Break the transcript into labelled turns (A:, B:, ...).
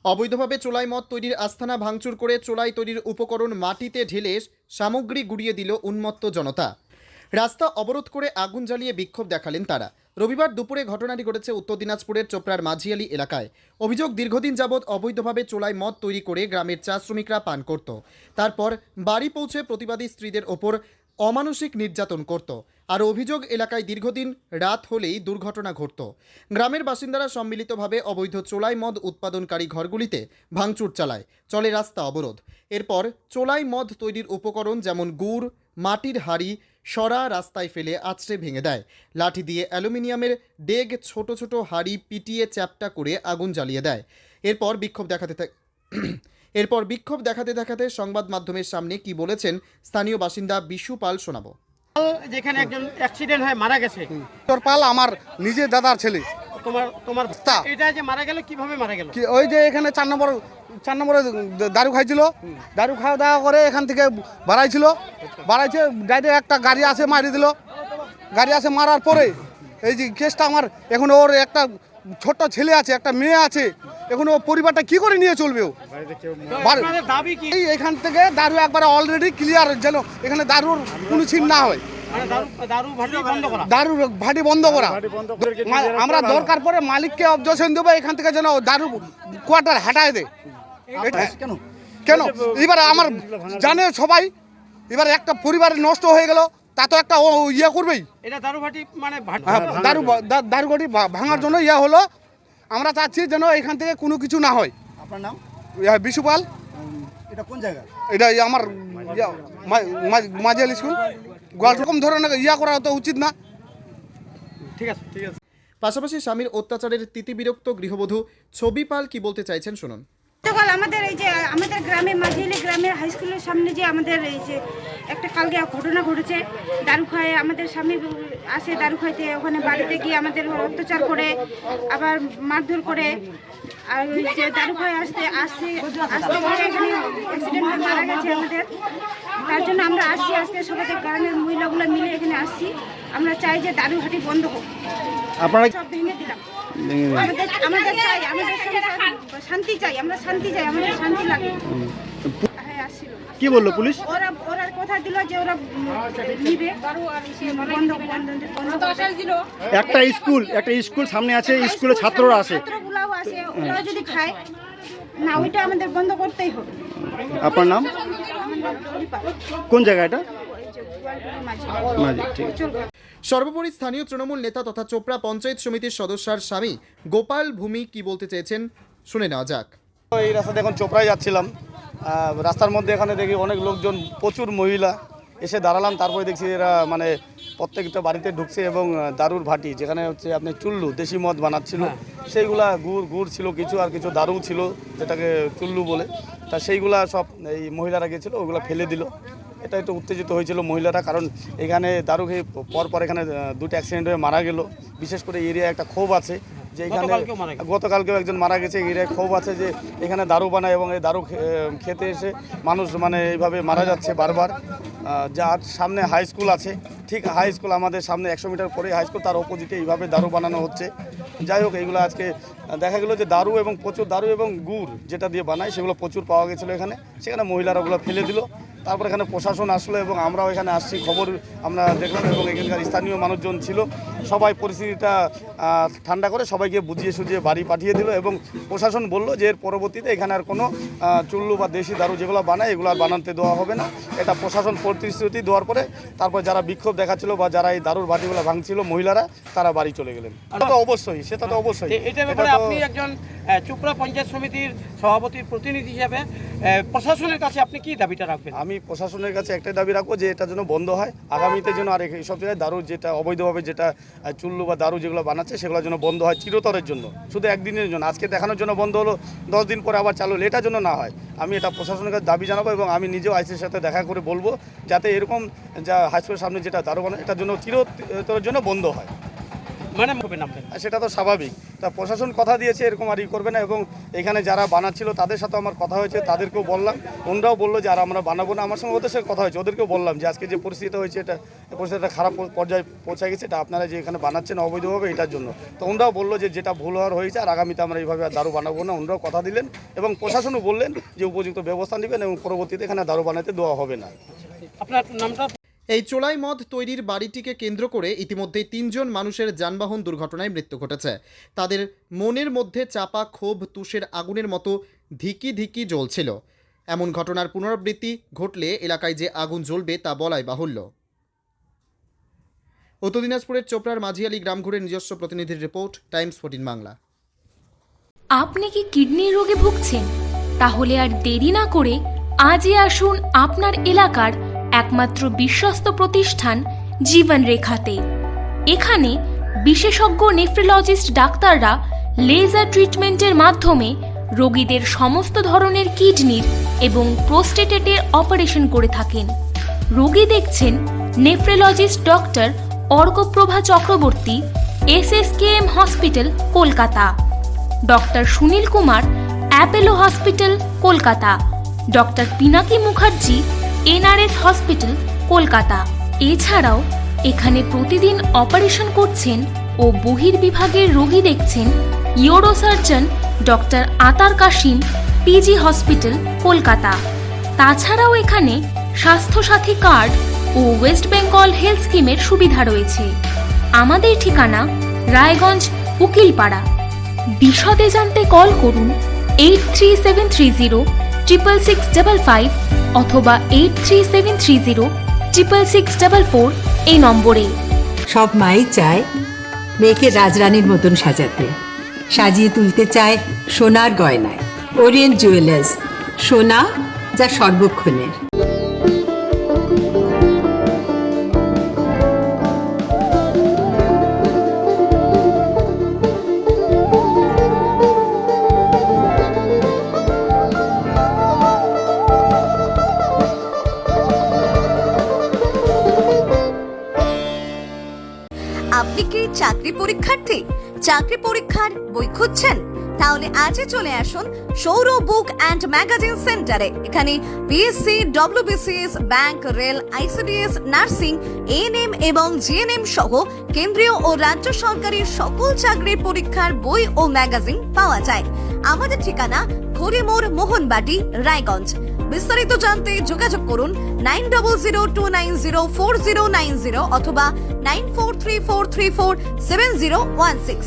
A: অবৈধভাবে চোলাই মদ তৈরির আস্তানা ভাঙচুর করে চোলাই তৈরির উপকরণ মাটিতে ঢেলে সামগ্রী গুড়িয়ে দিল উন্মত্ত জনতা। রাস্তা অবরোধ করে আগুন জ্বালিয়ে বিক্ষোভ দেখালেন তারা। রবিবার দুপুরে ঘটনাটি ঘটেছে উত্তর দিনাজপুরের চোপড়ার মাঝিয়ালি এলাকায়। অভিযোগ, দীর্ঘদিন যাবৎ অবৈধভাবে চোলাই মদ তৈরি করে গ্রামের চা শ্রমিকরা পান করত। তারপর বাড়ি পৌঁছে প্রতিবাদী স্ত্রীদের ওপর অমানসিক নির্যাতন করত। আর অভিযোগ, এলাকায় দীর্ঘদিন রাত হলেই দুর্ঘটনা ঘটত। গ্রামের বাসিন্দারা সম্মিলিতভাবে অবৈধ চোলাই মদ উৎপাদনকারী ঘরগুলিতে ভাঙচুর চালায়, চলে রাস্তা অবরোধ। এরপর চোলাই মদ তৈরির উপকরণ যেমন গুড়, মাটির হাঁড়ি, সরা রাস্তায় ফেলে আছড়ে ভেঙে দেয়। লাঠি দিয়ে অ্যালুমিনিয়ামের ডেগ, ছোট ছোট হাঁড়ি পিটিয়ে চ্যাপ্টা করে আগুন জ্বালিয়ে দেয়। এরপর বিক্ষোভ দেখাতে সংবাদ মাধ্যমের সামনে কি বলেছেন স্থানীয় বাসিন্দা বিশু পাল শোনাবো।
B: যেখানে একজন অ্যাক্সিডেন্ট হয়ে মারা গেছে,
C: পাল আমার নিজের দাদার ছেলে।
B: তোমার এটা যে মারা গেল, কিভাবে মারা গেল?
C: ওই যে এখানে 4 নম্বরে দারু খাইছিল, দারু খাওয়া দাওয়া করে এখান থেকে বাড়াইছে ডাইরেক্ট একটা গাড়ি আসে মারি দিল। গাড়ি আসে মারার পরে এই যে কেসটা আমার, এখন ওর একটা ছোট্ট ছেলে আছে, একটা মেয়ে আছে, এখন ও পরিবারটা কি করে নিয়ে চলবে? ও এখান থেকে দারু একবারে অলরেডি ক্লিয়ার, যেন এখানে দারুর কোনো ছিন না হয়। দারু ভাটি বন্ধ করা। আমরা দরকার পরে মালিককে অবজেকশন দেবো এখান থেকে, যেন দারু কোয়ার্টার হাঁটায় দেয়। কেন এবার আমার জানে সবাই, এবার একটা পরিবার নষ্ট হয়ে গেল, তা তো একটা ও ইয়ে করবেই। দারু ভাটি ভাঙার জন্য ইয়ে হলো। আমরা চাচ্ছি যেন এখান থেকে কোনো কিছু না হয়।
D: আপনার নাম?
C: বিশু পাল।
D: এটা কোন জায়গা?
C: এটা আমার মাঝিয়ালি স্কুল। এরকম ধরনের ইয়া করা তো উচিত না।
B: ঠিক আছে।
A: পাশাপাশি স্বামীর অত্যাচারের তিতিবিরক্ত গৃহবধূ ছবি পাল কি বলতে চাইছেন শুনুন।
E: গতকাল আমাদের গ্রামে মাঝিয়ালি গ্রামের হাই স্কুলের সামনে যে আমাদের এই যে একটা কালকে ঘটনা ঘটেছে, দারু খায় আমাদের স্বামী আসে দারু খাইতে, ওখানে বাড়িতে গিয়ে আমাদের অত্যাচার করে, আবার মারধর করে। আর ওই যে দারু খায় আসতে এখানে অ্যাক্সিডেন্ট হয়ে মারা গেছে আমাদের। তার জন্য আমরা আসছি আজকে, সবাই গ্রামের মহিলাগুলো মিলে এখানে আসছি। আমরা চাই যে দারু হাটি বন্ধ হোক।
D: আপনারা
E: সব ভেঙে দিলাম। আমাদের চাই, আমাদের শান্তি চাই, আমরা শান্তি চাই, আমাদের শান্তি লাগে।
D: কি বললো পুলিশ?
E: ওরা কথা দিল যে ওরা নিবে বন্ধ।
D: একটা স্কুল সামনে আছে, স্কুলে ছাত্ররা আছে,
E: ছাত্রগুলাও আছে, ওরা যদি খায় না, ওইটা আমাদের বন্ধ করতেই হবে।
D: আপনার নাম? কোন জায়গা এটা?
A: সর্বোপরি স্থানীয় তৃণমূল নেতা তথা চোপড়া পঞ্চায়েত সমিতির সদস্যার স্বামী গোপাল ভূমি কি বলতে চেয়েছেন শুনে নেওয়া যাক।
C: এই রাস্তাতে এখন চোপড়ায় যাচ্ছিলাম, রাস্তার মধ্যে এখানে দেখি অনেক লোকজন, প্রচুর মহিলা এসে দাঁড়ালাম। তারপরে দেখছি এরা মানে প্রত্যেকটা বাড়িতে ঢুকছে এবং দারুর ভাটি, যেখানে হচ্ছে আপনি চুল্লু দেশি মদ বানাচ্ছিল, সেইগুলা গুড় ছিল কিছু, আর কিছু দারু ছিল যেটাকে চুল্লু বলে। তা সেইগুলা সব এই মহিলারা গেছিলো, ওগুলো ফেলে দিল। এটা একটু উত্তেজিত হয়েছিল মহিলারা, কারণ এখানে দারু খেয়ে পর এখানে 2টা অ্যাক্সিডেন্ট হয়ে মারা গেল। বিশেষ করে এরিয়ায় একটা ক্ষোভ আছে যে এখানে গতকালকেও একজন মারা গেছে। এরিয়ায় ক্ষোভ আছে যে এখানে দারু বানায় এবং এই দারু খেতে এসে মানুষ মানে এইভাবে মারা যাচ্ছে বারবার। যার সামনে হাই স্কুল আছে, ঠিক হাই স্কুল আমাদের সামনে 100 মিটার পরে হাই স্কুল, তার অপোজিটে এইভাবে দারু বানানো হচ্ছে। যাই হোক, এইগুলো আজকে দেখা গেলো যে দারু এবং গুড় যেটা দিয়ে বানায় সেগুলো প্রচুর পাওয়া গেছিলো এখানে। সেখানে মহিলারা ওগুলো ফেলে দিল। তারপর এখানে প্রশাসন আসলো এবং আমরাও এখানে আসছি, খবর আমরা দেখলাম এবং এখানকার স্থানীয় মানুষজন ছিল। সবাই পরিস্থিতিটা ঠান্ডা করে সবাইকে বুঝিয়ে সুঝিয়ে বাড়ি পাঠিয়ে দিল এবং প্রশাসন বলল যে এর পরবর্তীতে এখানে আর কোনো চুল্লু বা দেশি দারু যেগুলো বানায় এগুলো আর বানাতে দেওয়া হবে না। এটা প্রশাসন প্রতিশ্রুতি দেওয়ার পরে তারপর যারা বিক্ষোভ দেখাচ্ছিল বা যারা এই দারুর বাটিগুলো ভাঙছিল মহিলারা, তারা বাড়ি চলে গেলেন। সেটা তো অবশ্যই।
B: এটার ব্যাপারে আপনি একজন চোপড়া পঞ্চায়েত সমিতির সভাপতির প্রতিনিধি হিসাবে প্রশাসনের কাছে আপনি কি দাবিটা রাখবেন?
C: আমি প্রশাসনের কাছে একটাই দাবি রাখবো যে এটা যেন বন্ধ হয় আগামীতে, যেন আর এইসব জায়গায় দারু যেটা অবৈধভাবে যেটা চুল্লু বা দারু যেগুলো বানাচ্ছে সেগুলো যেন বন্ধ হয় চিরতরের জন্য, শুধু একদিনের জন্য। আজকে দেখানোর জন্য বন্ধ হলো, 10 দিন পরে আবার চালু হলো, এটা জন্য না হয়। আমি এটা প্রশাসনের কাছে দাবি জানাবো এবং আমি নিজেও আইসির সাথে দেখা করে বলবো যাতে এরকম যা হাই স্কুলের সামনে যেটা দারু বানায় এটার জন্য চিরতরের জন্য বন্ধ হয়।
B: মানে হবে নামবেন।
C: আর সেটা তো স্বাভাবিক। তা প্রশাসন কথা দিয়েছে এরকম আর ই করবে না, এবং এখানে যারা বানাচ্ছিল তাদের সাথে আমার কথা হয়েছে, তাদেরকেও বললাম, ওনারাও বললো যে আর আমরা বানাবো না। আমার সঙ্গে ওদের সাথে কথা হয়েছে, ওদেরকেও বললাম যে আজকে যে পরিস্থিতি হয়েছে এটা পরিস্থিতিটা খারাপ পর্যায়ে পৌঁছে গেছে, এটা আপনারা যে এখানে বানাচ্ছেন অবৈধভাবে এটার জন্য। তো ওনারাও বললো যে যেটা ভুল হওয়ার হয়েছে আর আগামীতে আমরা এইভাবে আর দারু বানাবো না। ওনারাও কথা দিলেন এবং প্রশাসনও বললেন যে উপযুক্ত ব্যবস্থা নেবেন এবং পরবর্তীতে এখানে দারু বানাতে দেওয়া হবে না।
B: আপনার নামটা?
A: এই চোলাই মদ তৈরির বাড়িটিকে কেন্দ্র করে ইতিমধ্যেই 3 জন মানুষের যানবাহন দুর্ঘটনায় মৃত্যু ঘটেছে। তাদের মনের মধ্যে চাপা ক্ষোভ তুষের আগুনের মতো ধিকি ধিকি জ্বলছিল। এমন ঘটনার পুনরাবৃত্তি ঘটলে এলাকায় যে আগুন জ্বলবে তা বলাই বাহুল্য। উত্তর দিনাজপুরের চোপড়ার মাঝিয়ালি গ্রাম ঘুরে নিজস্ব প্রতিনিধির রিপোর্ট, টাইমস 14 বাংলা।
F: আপনি কি কিডনির রোগে ভুগছেন? তাহলে আর দেরি না করে আজই আসুন আপনার এলাকার একমাত্র বিশ্বস্ত প্রতিষ্ঠান জীবন রেখাতে। এখানে বিশেষজ্ঞ নেফ্রোলজিস্ট ডাক্তাররা লেজার ট্রিটমেন্টের মাধ্যমে রোগীদের সমস্ত ধরনের কিডনির এবং প্রোস্টেটেটের অপারেশন করে থাকেন। রোগী দেখছেন nephrologist doctor Arkaprabha Chakraborty, SSKM hospital, Kolkata. Doctor Sunil Kumar, Apollo hospital, Kolkata. Doctor Pinaki Mukherjee, NRS hospital, Kolkata. এছাড়াও এখানে প্রতিদিন অপারেশন করছেন ও বহির্বিভাগের রোগী দেখছেন ইউরোসার্জন ডক্টর আতার কাশিম, PG হসপিটাল, কলকাতা। তাছাড়াও এখানে স্বাস্থ্যসাথী কার্ড ও ওয়েস্ট বেঙ্গল হেলথ স্কিমের সুবিধা রয়েছে। আমাদের ঠিকানা রায়গঞ্জ, উকিলপাড়া। বিশদে জানতে কল করুন 8373066655 অথবা 8373066644 এই নম্বরে।
G: সব মাই চায় মেয়েকে রাজরানীর মতন সাজাতে, সাজিয়ে তুলতে চায় সোনার গয়নায়। ওরিয়েন্ট জুয়েলার্স, সোনা যা সর্বক্ষণের।
H: আপনি কি চাকরি পরীক্ষার্থী? চাকরি পরীক্ষার বই খুঁজছেন? তাহলে আজই চলে আসুন সৌর বুক অ্যান্ড ম্যাগাজিন সেন্টারে। এখানে BSc, WBCS, bank, rail, ICDS, nursing, ANM এবং GNM সহ কেন্দ্রীয় ও রাজ্য সরকারের সকল চাকরির পরীক্ষার বই ও ম্যাগাজিন পাওয়া যায়। আমাদের ঠিকানা খড়িমোড়, মোহনবাটি, রায়গঞ্জ। বিস্তারিত জানতে যোগাযোগ করুন 9002904090 অথবা 9434347016।